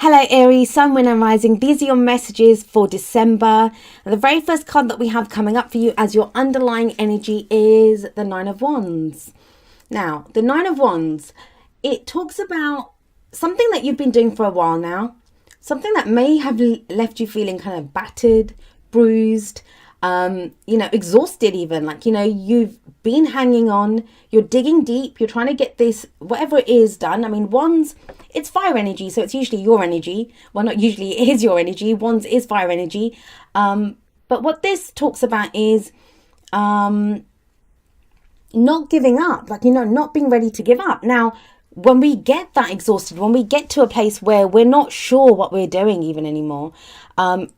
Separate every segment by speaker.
Speaker 1: Hello Aries, Sun, Moon and Rising. These are your messages for December. And the very first card that we have coming up for you as your underlying energy is the Nine of Wands. Now, the Nine of Wands, it talks about something that you've been doing for a while now. Something that may have left you feeling kind of battered, bruised, exhausted even. You've been hanging on, you're digging deep, you're trying to get this, whatever it is, done. I mean, Wands, it's fire energy, so it's usually your energy. Well, not usually, it is your energy. Wands is fire energy. But what this talks about is not giving up, not being ready to give up. Now, when we get that exhausted, when we get to a place where we're not sure what we're doing even anymore,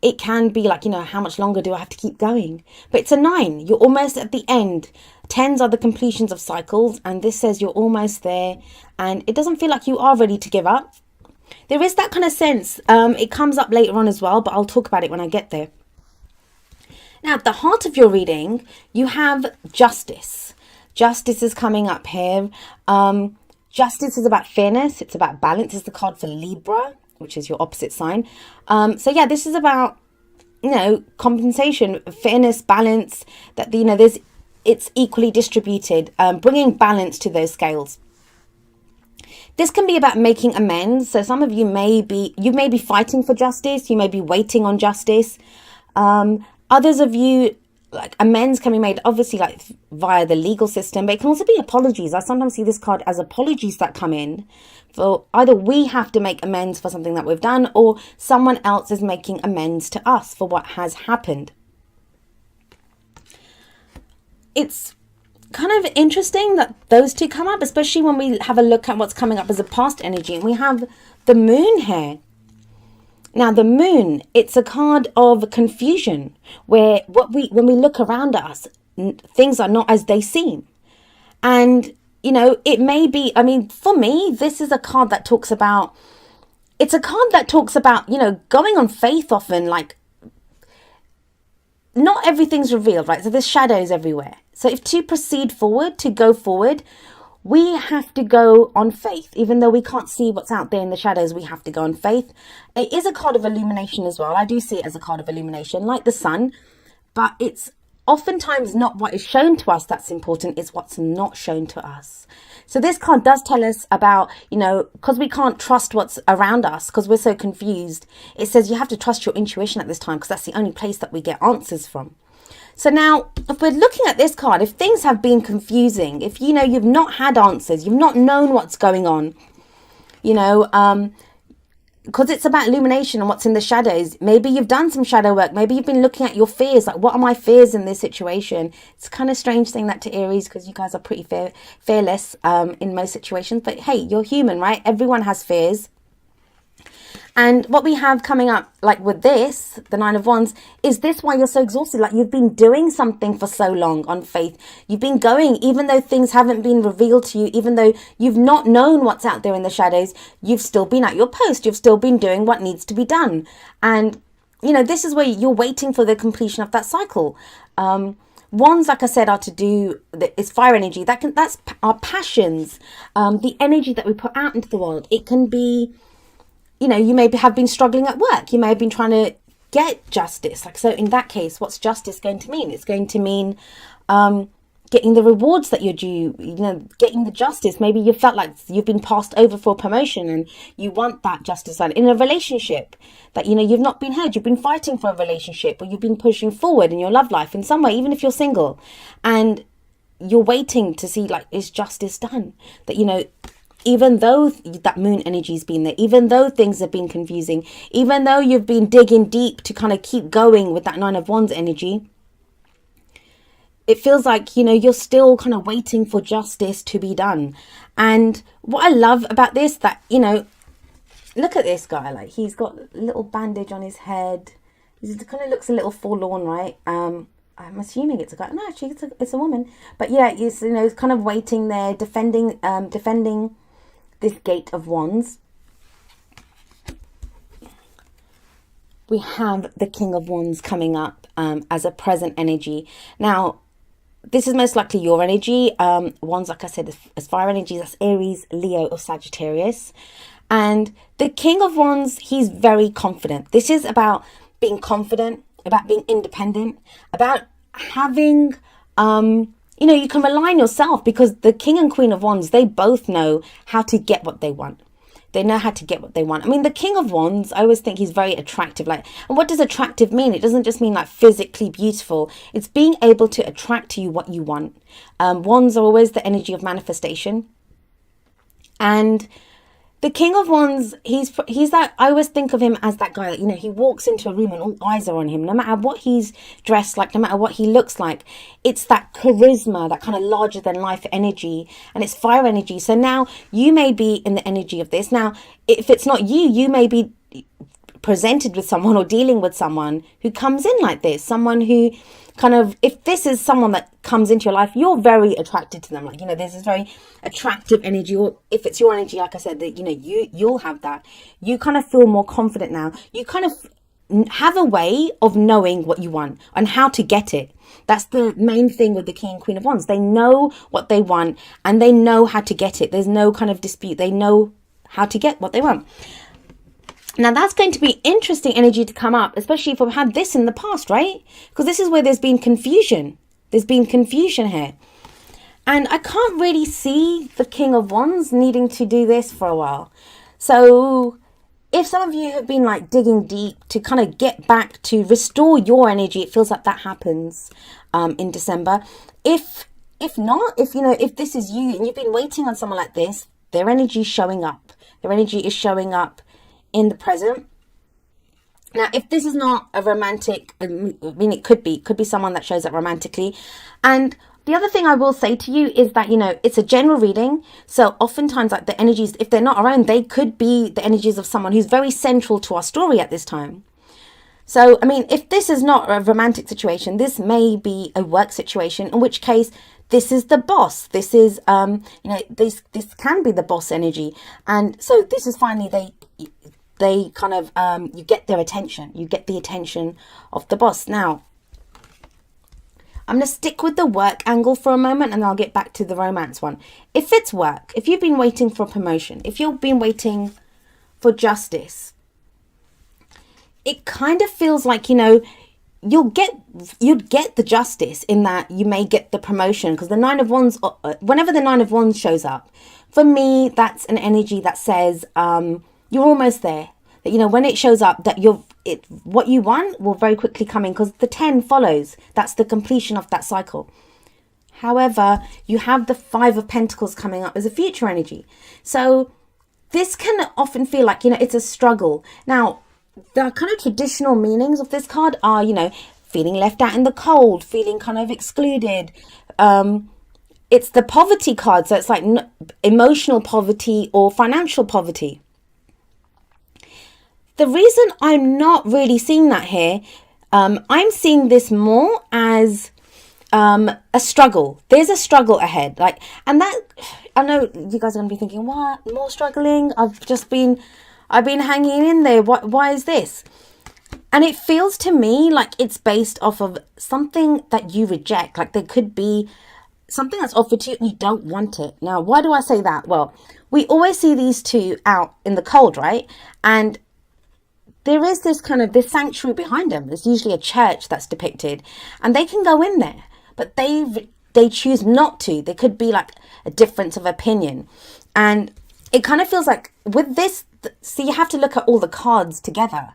Speaker 1: it can be how much longer do I have to keep going? But it's a 9. You're almost at the end. 10s are the completions of cycles, and this says you're almost there, and it doesn't feel like you are ready to give up. There is that kind of sense. It comes up later on as well, but I'll talk about it when I get there. Now, at the heart of your reading, you have justice. Justice is coming up here. Justice is about fairness. It's about balance. It's the card for Libra, which is your opposite sign. This is about, compensation, fairness, balance, that, it's equally distributed, bringing balance to those scales. This can be about making amends. So some of you may be fighting for justice. You may be waiting on justice. Others of you, amends can be made, obviously, via the legal system, but it can also be apologies. I sometimes see this card as apologies that come in for either we have to make amends for something that we've done, or someone else is making amends to us for what has happened. It's kind of interesting that those two come up, especially when we have a look at what's coming up as a past energy, and we have the moon here. Now, the moon, it's a card of confusion, where when we look around us, things are not as they seem. And, it may be, for me, this is a card that talks about, going on faith often, not everything's revealed, right? So there's shadows everywhere. So if to proceed forward, to go forward, we have to go on faith. Even though we can't see what's out there in the shadows, we have to go on faith. It is a card of illumination as well. I do see it as a card of illumination, like the sun. But it's oftentimes not what is shown to us that's important. It's what's not shown to us. So this card does tell us about, because we can't trust what's around us, because we're so confused. It says you have to trust your intuition at this time, because that's the only place that we get answers from. So now, if we're looking at this card, if things have been confusing, if, you've not had answers, you've not known what's going on, because it's about illumination and what's in the shadows. Maybe you've done some shadow work. Maybe you've been looking at your fears. What are my fears in this situation? It's kind of strange saying that to Aries, because you guys are pretty fearless in most situations. But hey, you're human, right? Everyone has fears. And what we have coming up, with this, the Nine of Wands, is this why you're so exhausted? You've been doing something for so long on faith. You've been going, even though things haven't been revealed to you, even though you've not known what's out there in the shadows, you've still been at your post. You've still been doing what needs to be done. And, this is where you're waiting for the completion of that cycle. Wands, like I said, are to do, it's fire energy. That's our passions, the energy that we put out into the world. It can be, you may have been struggling at work. You may have been trying to get justice. So in that case, what's justice going to mean? It's going to mean getting the rewards that you're due, getting the justice. Maybe you felt like you've been passed over for promotion and you want that justice. In a relationship that, you've not been heard. You've been fighting for a relationship, or you've been pushing forward in your love life in some way, even if you're single. And you're waiting to see, is justice done? That, even though that moon energy's been there, even though things have been confusing, even though you've been digging deep to kind of keep going with that Nine of Wands energy, it feels like, you're still kind of waiting for justice to be done. And what I love about this, that, look at this guy, he's got a little bandage on his head. He kind of looks a little forlorn, right? I'm assuming it's a guy. No, actually, it's a woman. But yeah, he's, kind of waiting there, defending this Gate of Wands. We have the King of Wands coming up as a present energy. Now, this is most likely your energy. Wands, like I said, as fire energy, that's Aries, Leo, or Sagittarius. And the King of Wands, he's very confident. This is about being confident, about being independent, about having, you can rely on yourself, because the King and Queen of Wands, they both know how to get what they want. They know how to get what they want. I mean, the King of Wands, I always think he's very attractive. Like, and what does attractive mean? It doesn't just mean like physically beautiful. It's being able to attract to you what you want. Wands are always the energy of manifestation. And the King of Wands, he's that, I always think of him as that guy that, he walks into a room and all eyes are on him, no matter what he's dressed like, no matter what he looks like. It's that charisma, that kind of larger than life energy, and it's fire energy. So now you may be in the energy of this. Now, if it's not you, you may be presented with someone or dealing with someone who comes in like this, someone who kind of, if this is someone that comes into your life, you're very attracted to them. Like, there's this very attractive energy, or if it's your energy, like I said, that, you'll have that. You kind of feel more confident now. You kind of have a way of knowing what you want and how to get it. That's the main thing with the King and Queen of Wands. They know what they want and they know how to get it. There's no kind of dispute. They know how to get what they want. Now, that's going to be interesting energy to come up, especially if we've had this in the past, right? Because this is where there's been confusion. There's been confusion here. And I can't really see the King of Wands needing to do this for a while. So if some of you have been like digging deep to kind of get back to restore your energy, it feels like that happens in December. If not, if this is you and you've been waiting on someone like this, their energy is showing up. Their energy is showing up in the present. Now, if this is not a romantic, I mean, it could be someone that shows up romantically. And the other thing I will say to you is that, it's a general reading. So oftentimes, like, the energies, if they're not around, they could be the energies of someone who's very central to our story at this time. So, I mean, if this is not a romantic situation, this may be a work situation, in which case this is the boss. This is, this can be the boss energy. And so this is finally, they kind of, you get their attention. You get the attention of the boss. Now, I'm going to stick with the work angle for a moment and I'll get back to the romance one. If it's work, if you've been waiting for a promotion, if you've been waiting for justice, it kind of feels like, you'd get the justice in that you may get the promotion, because the Nine of Wands, whenever the Nine of Wands shows up, for me, that's an energy that says, you're almost there. That, when it shows up, that what you want will very quickly come in, because the 10 follows. That's the completion of that cycle. However, you have the 5 of Pentacles coming up as a future energy. So this can often feel like, it's a struggle. Now, the kind of traditional meanings of this card are, feeling left out in the cold, feeling kind of excluded. It's the poverty card. So it's like emotional poverty or financial poverty. The reason I'm not really seeing that here, I'm seeing this more as a struggle. There's a struggle ahead. And that, I know you guys are going to be thinking, what? More struggling? I've been hanging in there. Why is this? And it feels to me like it's based off of something that you reject. Like there could be something that's offered to you and you don't want it. Now, why do I say that? Well, we always see these two out in the cold, right? And there is this sanctuary behind them. There's usually a church that's depicted, and they can go in there, but they choose not to. There could be like a difference of opinion. And it kind of feels like with this, so you have to look at all the cards together.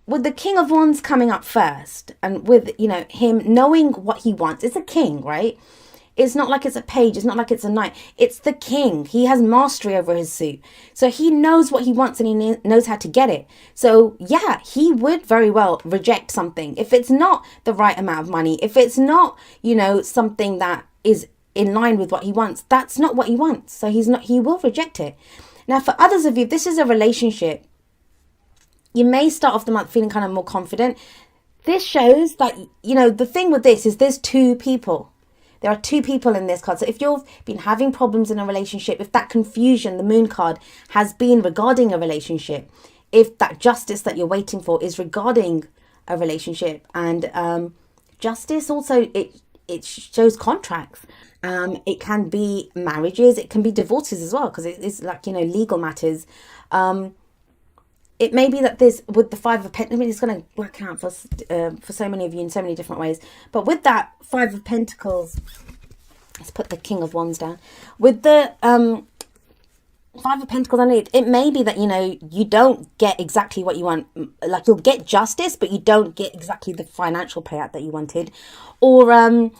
Speaker 1: With the King of Wands coming up first, and with, him knowing what he wants. It's a king, right? It's not like it's a page. It's not like it's a knight. It's the king. He has mastery over his suit. So he knows what he wants and he knows how to get it. So yeah, he would very well reject something. If it's not the right amount of money, if it's not, something that is in line with what he wants, that's not what he wants. So he will reject it. Now, for others of you, this is a relationship. You may start off the month feeling kind of more confident. This shows that, the thing with this is there's 2 people. There are 2 people in this card. So if you've been having problems in a relationship, if that confusion, the Moon card, has been regarding a relationship, if that justice that you're waiting for is regarding a relationship, and justice also, it shows contracts. It can be marriages, it can be divorces as well, because it's like, legal matters. It may be that this, with the Five of Pentacles, I mean, it's going to work out for so many of you in so many different ways. But with that Five of Pentacles, let's put the King of Wands down. With the Five of Pentacles underneath, it may be that, you don't get exactly what you want. Like, you'll get justice, but you don't get exactly the financial payout that you wanted. Or,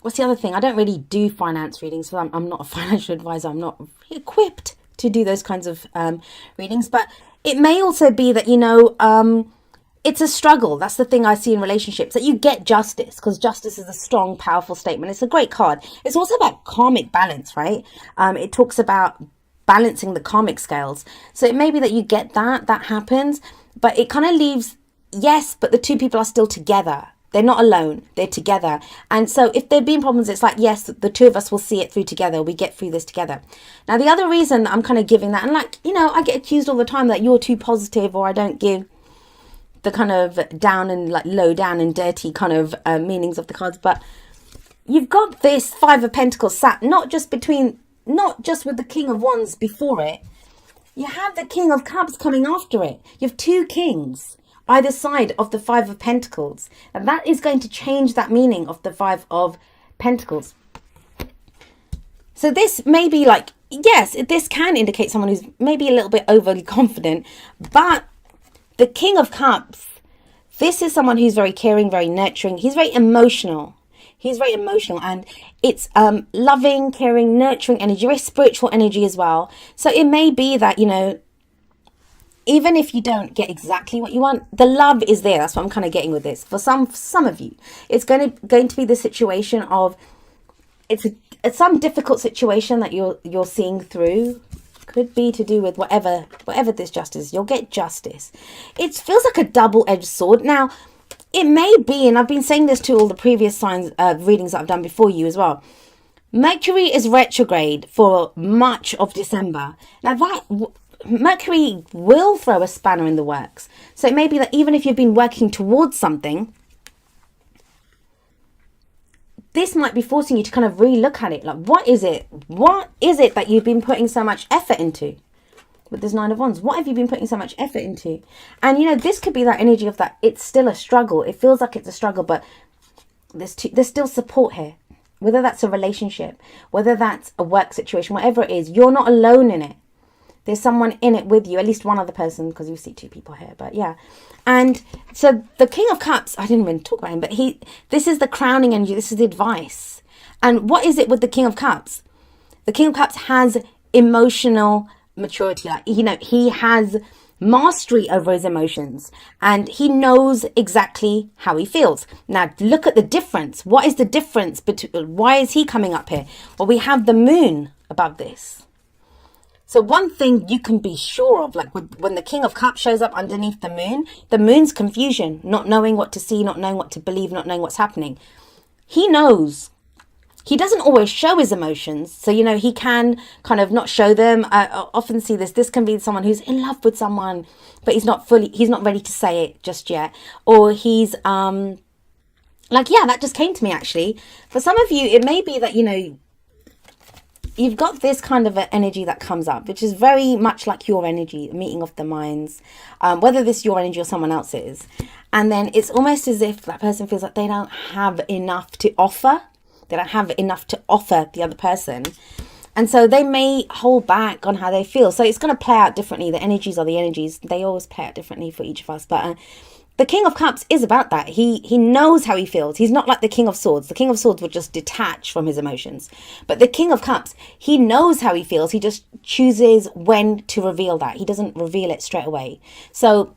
Speaker 1: what's the other thing? I don't really do finance readings, so I'm not a financial advisor. I'm not equipped to do those kinds of readings. But it may also be that, it's a struggle. That's the thing I see in relationships, that you get justice, because justice is a strong, powerful statement. It's a great card. It's also about karmic balance, right? It talks about balancing the karmic scales. So it may be that you get that happens, but it kind of leaves, yes, but the two people are still together. They're not alone, they're together. And so if there have been problems, it's like, yes, the two of us will see it through together. We get through this together. Now, the other reason that I'm kind of giving that, and like, I get accused all the time that you're too positive, or I don't give the kind of down and like low down and dirty kind of meanings of the cards. But you've got this Five of Pentacles sat not just with the King of Wands before it. You have the King of Cups coming after it. You have two kings either side of the Five of Pentacles, and that is going to change that meaning of the Five of Pentacles. So this may be like, yes, this can indicate someone who's maybe a little bit overly confident, but the King of Cups, this is someone who's very caring, very nurturing. He's very emotional. And it's loving, caring, nurturing energy, very spiritual energy as well. So it may be that, even if you don't get exactly what you want, the love is there. That's what I'm kind of getting with this. For some of you, it's going to be the situation of, it's some difficult situation that you're seeing through. Could be to do with whatever this justice. You'll get justice. It feels like a double-edged sword. Now, it may be, and I've been saying this to all the previous signs readings that I've done before you as well. Mercury is retrograde for much of December. Now that Mercury will throw a spanner in the works. So it may be that even if you've been working towards something, this might be forcing you to kind of re-look at it. Like, what is it that you've been putting so much effort into? With this Nine of Wands, what have you been putting so much effort into? And this could be that energy of that it's still a struggle. It feels like it's a struggle, but there's still support here. Whether that's a relationship, whether that's a work situation, whatever it is, you're not alone in it. There's someone in it with you, at least one other person, because you see two people here, but yeah. And so the King of Cups, I didn't even talk about him, but this is the crowning energy, this is the advice. And what is it with the King of Cups? The King of Cups has emotional maturity. Like, he has mastery over his emotions, and he knows exactly how he feels. Now, look at the difference. What is the difference between, why is he coming up here? Well, we have the moon above this. So one thing you can be sure of, like when the King of Cups shows up underneath the moon's confusion, not knowing what to see, not knowing what to believe, not knowing what's happening. He knows. He doesn't always show his emotions. So, he can kind of not show them. I often see this. This can be someone who's in love with someone, but he's not ready to say it just yet. Or he's, that just came to me actually. For some of you, it may be that, you've got this kind of an energy that comes up, which is very much like your energy, meeting of the minds, whether this is your energy or someone else's. And then it's almost as if that person feels like they don't have enough to offer. They don't have enough to offer the other person. And so they may hold back on how they feel. So it's going to play out differently. The energies are the energies. They always play out differently for each of us. But the King of Cups is about that. He knows how he feels. He's not like the King of Swords. The King of Swords would just detach from his emotions. But the King of Cups, he knows how he feels. He just chooses when to reveal that. He doesn't reveal it straight away. So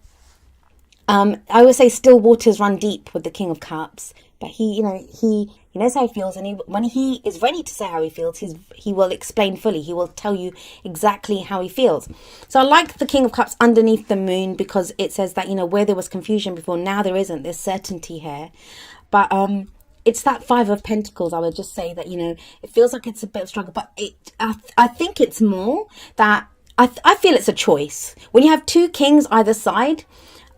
Speaker 1: I always say still waters run deep with the King of Cups. But he knows how he feels, and when he is ready to say how he feels, he will explain fully. He will tell you exactly how he feels. So I like the King of Cups underneath the moon, because it says that, where there was confusion before, now there isn't. There's certainty here. But it's that Five of Pentacles. I would just say that, it feels like it's a bit of a struggle, but I think it's more that I feel it's a choice. When you have two kings either side,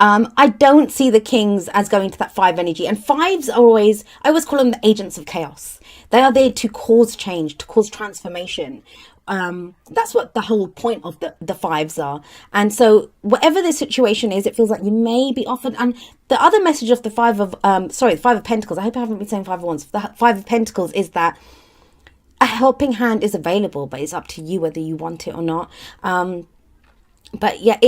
Speaker 1: I don't see the kings as going to that five energy. And fives are always, I always call them the agents of chaos. They are there to cause change, to cause transformation. That's what the whole point of the fives are. And so whatever the situation is, it feels like you may be offered. And the other message of the the five of pentacles, I hope I haven't been saying five of wands. The five of pentacles is that a helping hand is available, but it's up to you whether you want it or not. But yeah,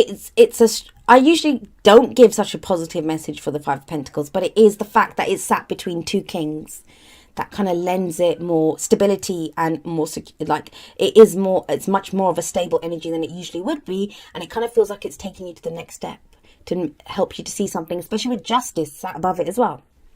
Speaker 1: I usually don't give such a positive message for the five of pentacles, but it is the fact that it's sat between two kings that kind of lends it more stability and more like it's much more of a stable energy than it usually would be, and it kind of feels like it's taking you to the next step to help you to see something, especially with justice sat above it as well.